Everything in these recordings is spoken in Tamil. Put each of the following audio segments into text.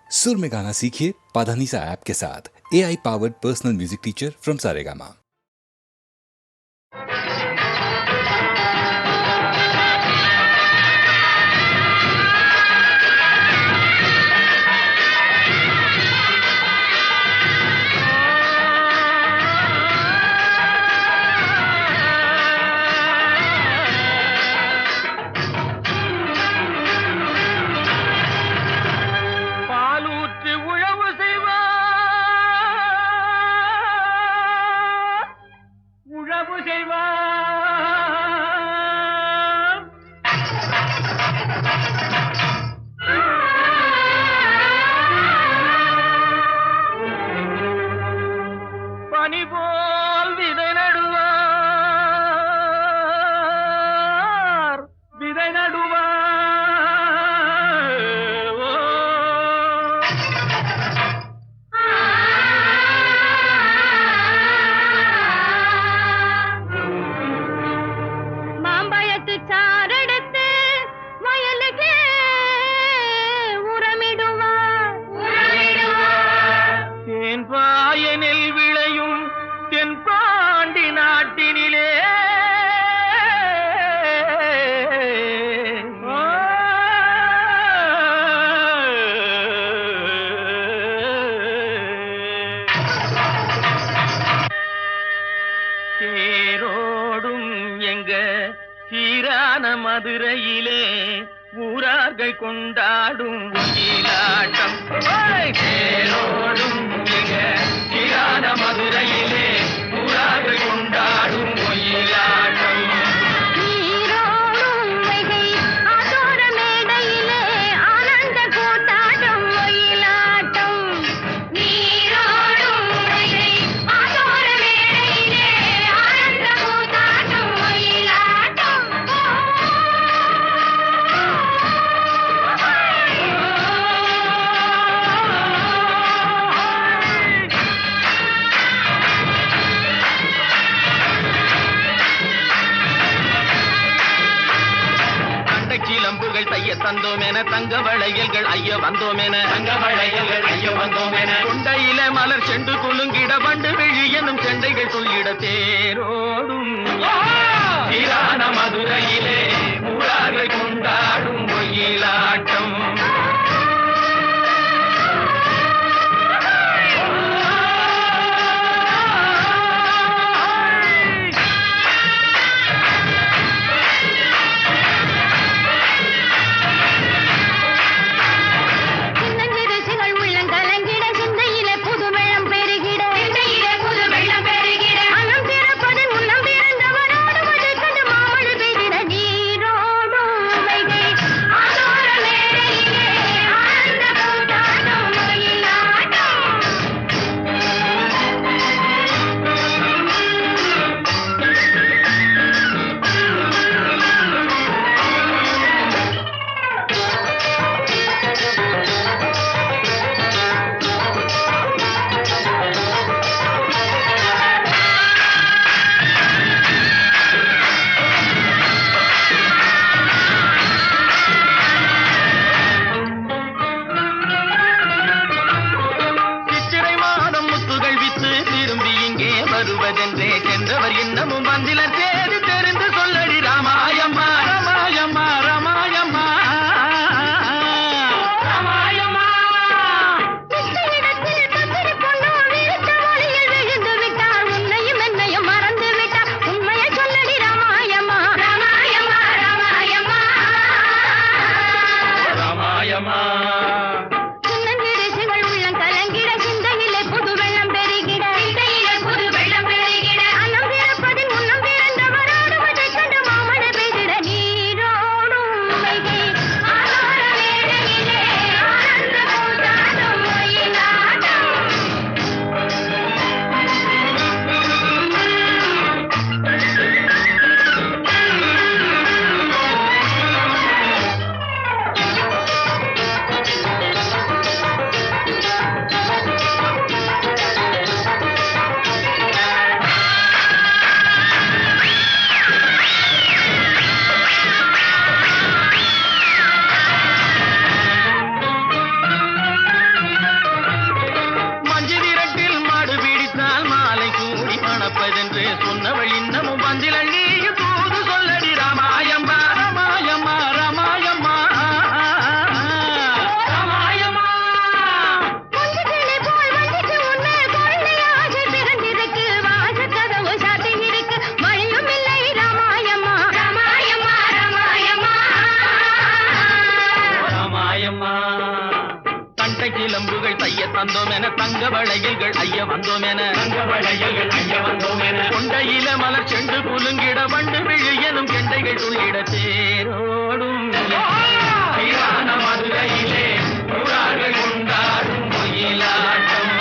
सुर में गाना सीखिए पाधानीसा ऐप के साथ। AI powered personal music teacher from Saregama. மதுரையிலே ஊரார்கள் கொண்டாடும் ஒயிலாட்டம் தேரோடும் எங்க சீரான மதுரையிலே ஊரார்கள் கொண்டாடும் ஒயிலாட்டம் தந்தோமென தங்க வளையல்கள் ஐய வந்தோமென தங்க வளையல்கள் ஐய வந்தோமென கொண்டையில மலர் செண்டு குலுங்கிட வண்டு விழி எனும் செண்டைகள் சொல்லிட தேரோடும் சீரான மதுரையிலே ஊரார்கள் கொண்டாடும் ஒயிலாட்டம் ஆதோர பட்டை கிளம்புகள் தைய தந்தோம் என தங்க வளையல்கள் ஐய வந்தோம் என கொண்டையில மலர் செண்டு குலுங்கிட வண்டு விழு எனும் கெண்டைகள் துள்ளிட தேரோடும் மதுரையிலே கொண்டாடும் கோயிலாட்டம்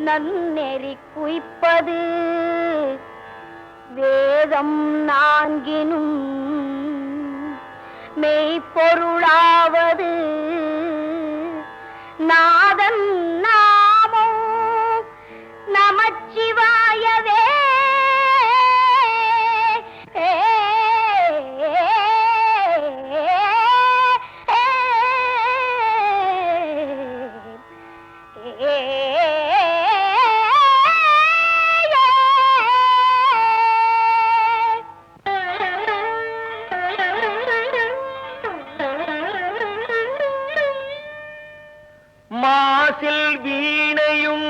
நன்னெறி குய்ப்பது வேதம் நான்கினும் மெய்ப்பொருளாவது நாதன் நாமோ நமச்சிவாயவே. மாசில் வீணையும்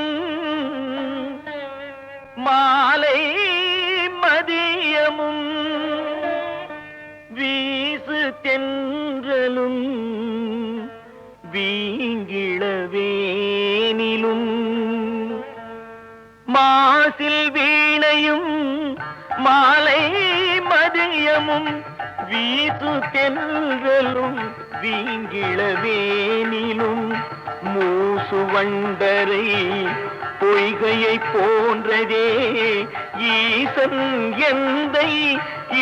மாலை மதியமும் வீசு தென்றலும் வீங்கிளவேனிலும் மாசில் வீணையும் மாலை மதியமும் வீசு தென்றலும் வீங்கிளவேனிலும் மூசு வண்டரை பொய்கையை போன்றதே ஈசன் எந்தை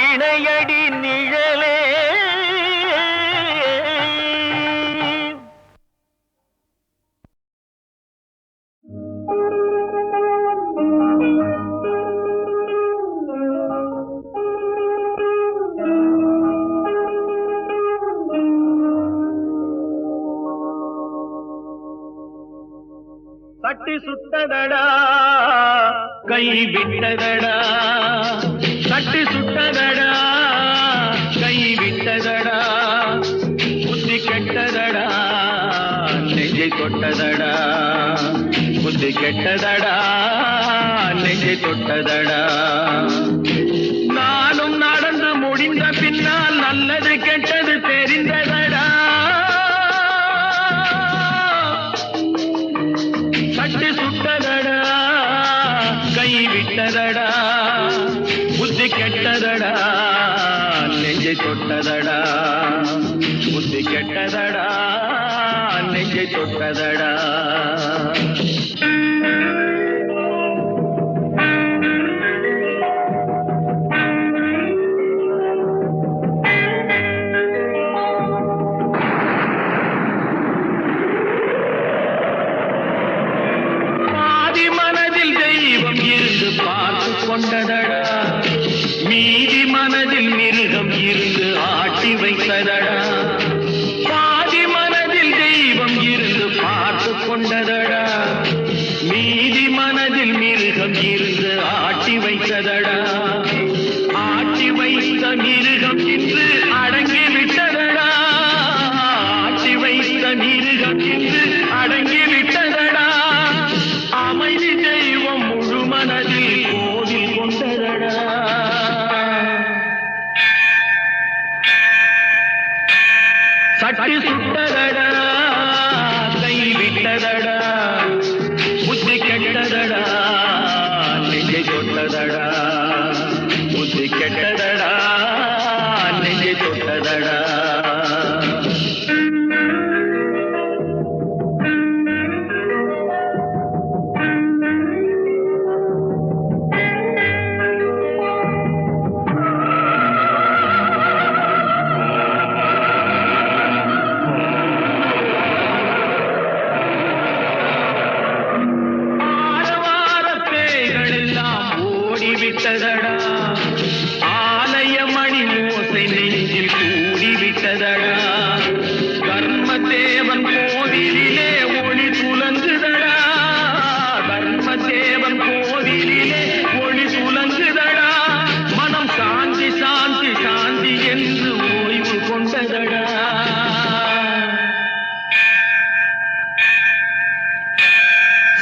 இணையடி நிழலே. கட்டி சுட்டதடா கை விட்டதடா, கட்டி சுட்டதடா கை விட்டதடா, புத்தி கெட்டதடா நெஞ்சை தொட்டதடா, புத்தி கெட்டதடா நெஞ்சை தொட்டதடா. நானும் நடந்து முடிந்த பின்னால் நல்லது கெட்டது தெரிந்ததடா. கட்டி சுட்டதடா கை விட்டதடா, புத்தி கெட்டதடா நெஞ்சை தொட்டதடா, புத்தி கெட்டதடா நெஞ்சை தொட்டதடா. கொண்டதடா மீதி மனதில் மிருகம் இருந்து ஆட்டி வைத்ததடா, பாதி மனதில் தெய்வம் இருந்து கெட்டதடா புத்தி கெட்டதடா நெஞ்சை தொட்டதடா புத்தி கெட்டதடா நெஞ்சை தொட்டதடா விட்டதடா ஆலய மணி ஓசை நெஞ்சில் கூடிவிட்டதடா கர்மதேவன் கோவிலிலே ஒளி துலங்குதடா கர்மதேவன் கோவிலிலே ஒளி துலங்குதடா மனம் சாந்தி சாந்தி சாந்தி என்று ஓய்வு கொண்டதடா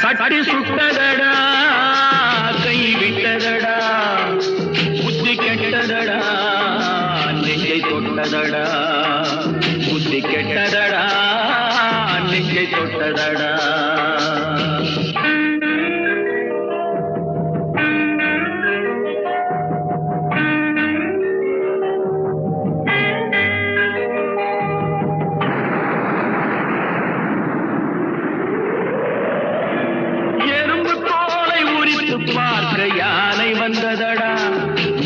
சட்டி சுட்டதடா கை விட்டதடா புத்தி கெட்டதடா நெஞ்சை தொட்டதடா புத்தி கெட்டதடா நெஞ்சை தொட்டதடா பார்க்க யானை வந்ததடா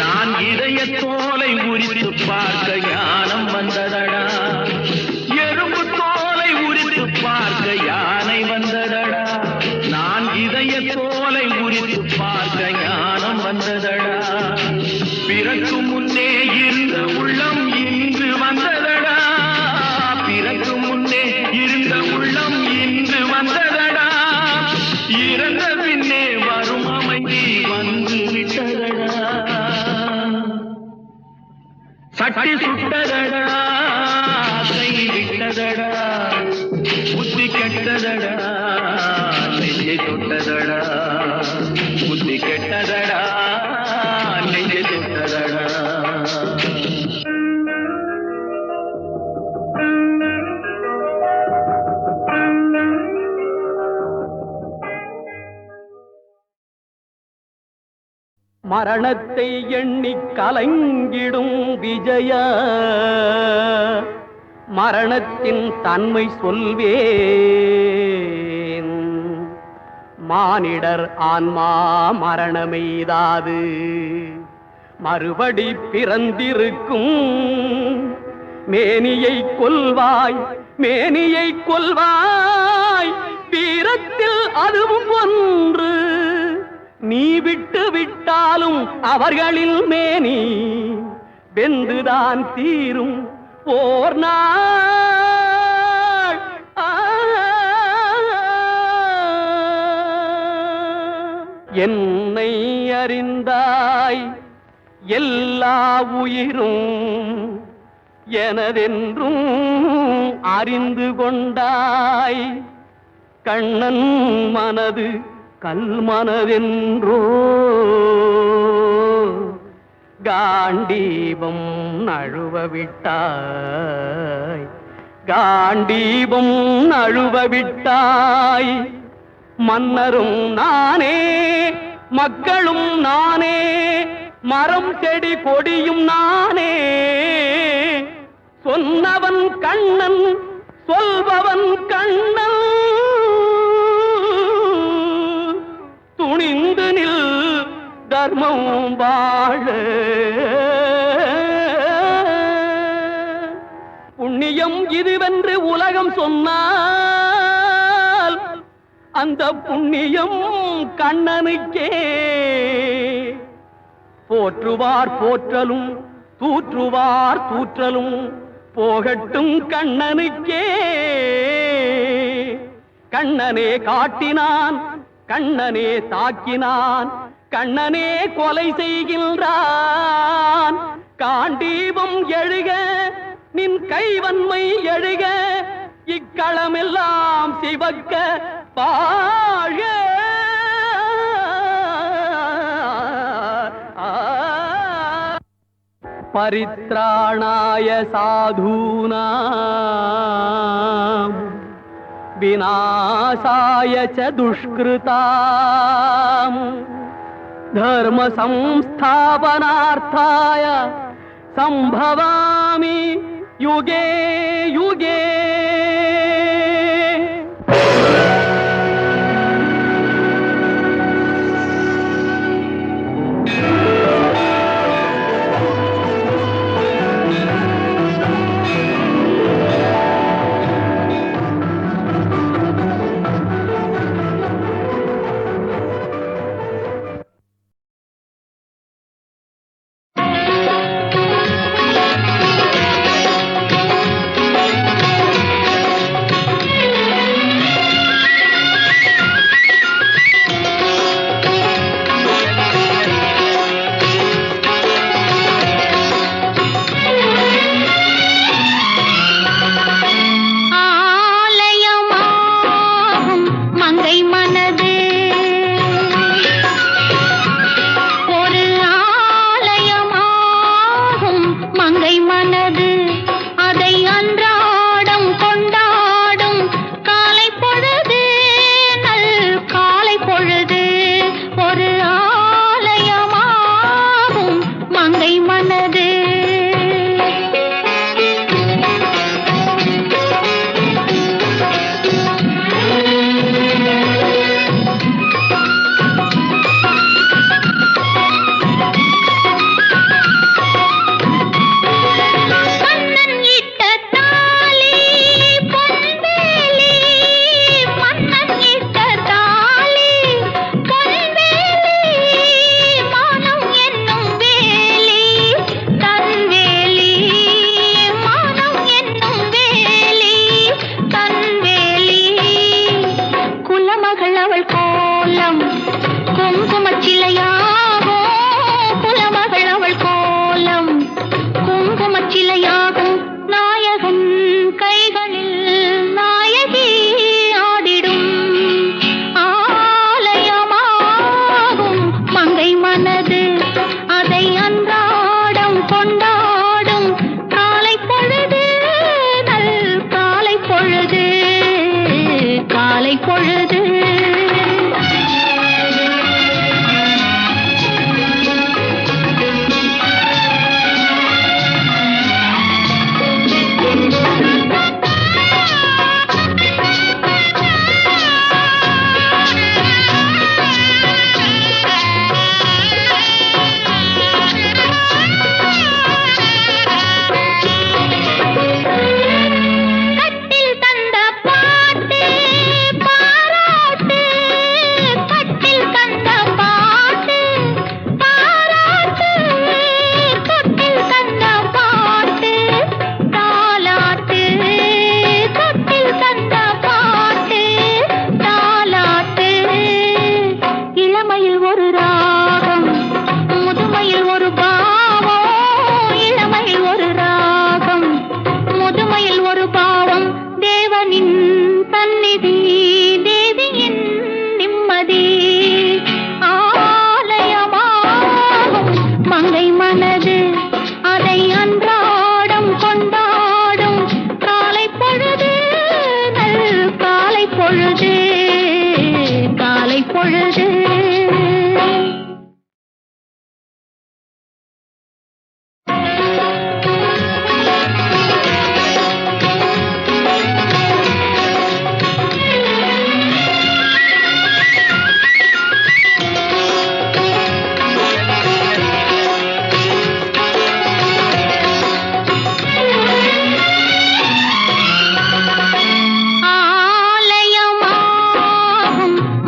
நான் இதய தோலை உரித்து பார்க்க ஞானம் வந்ததடா எறும்பு தோலை உரித்து பார்க்க யானை வந்ததடா நான் இதய தோலை உரித்து பார்க்க ஞானம் வந்ததடா பிறக்கும் முன்னே இருந்த உள்ளம் இன்று வந்ததடா பிறக்கும் முன்னே இருந்த உள்ளம் இன்று வந்ததடா இறந்த பின்னே வரும் அமைதி வந்து விட்டதடா சட்டி சுட்டதடா கை விட்டதடா புத்தி கெட்டதடா நெஞ்சை தொட்டதடா புத்தி கெட்டதடா நெஞ்சை தொட்டதடா மரணத்தை எண்ணி கலங்கிடும் விஜய மரணத்தின் தன்மை சொல்வேன் மானிடர் ஆன்மா மரணமெய்தாது மறுபடி பிறந்திருக்கும் மேனியை கொல்வாய் மேனியை கொல்வாய் வீரத்தில் அதுவும் ஒன்று நீ விட்டு விட்டாலும் அவர்களில் மேனி வென்றுதான் தீரும் ஓர் நாள் என்னை அறிந்தாய் எல்லா உயிரும் எனதென்றும் அறிந்து கொண்டாய் கண்ணன் மனது கல்மனதென்றோ காண்டீபம் நழுவ விட்டாய் காண்டீபம் நழுவ விட்டாய் மன்னரும் நானே மக்களும் நானே மரம் செடி கொடியும் நானே சொன்னவன் கண்ணன் சொல்பவன் கண்ணன் துணிந்து நில் தர்மம் வாழ புண்ணியம் இதுவென்று உலகம் சொன்னால் அந்த புண்ணியம் கண்ணனுக்கே போற்றுவார் போற்றலும் தூற்றுவார் தூற்றலும் போகட்டும் கண்ணனுக்கே கண்ணனே காட்டினான் கண்ணனே தாக்கினான் கண்ணனே கொலை செய்கின்றான் காண்டீபம் எழுக நின் கைவன்மை எழுக இக்களமெல்லாம் சிவக்க பாழ பரித்ராணாய சாதூனாம் विनाशाय च दुष्कृताम् धर्म संस्थापनार्थाय संभवामि युगे युगे।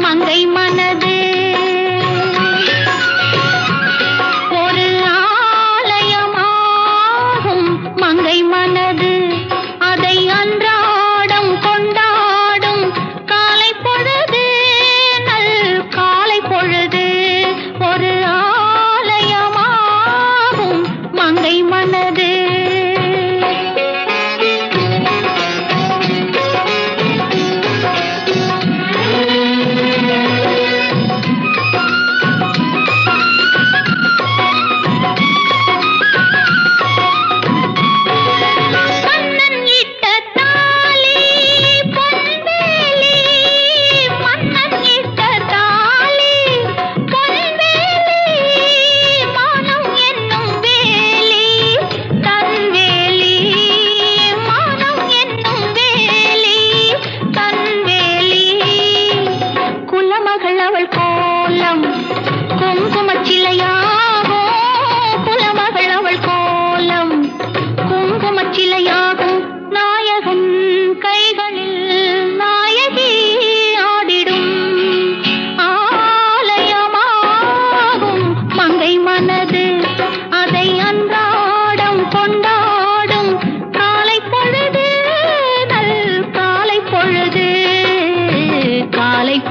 மங்கை மனது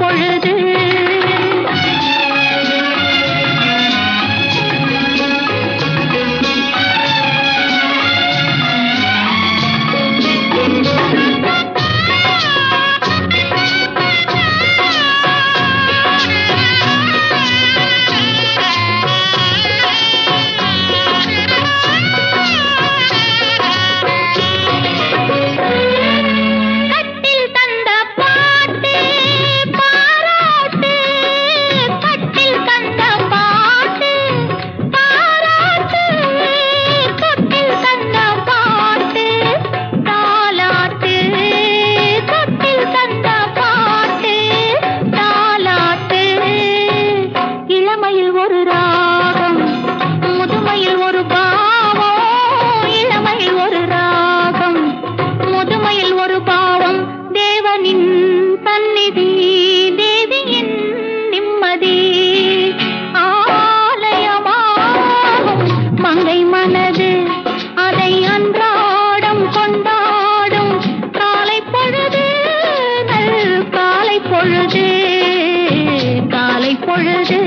பொழுது பொழுது காலை பொழுது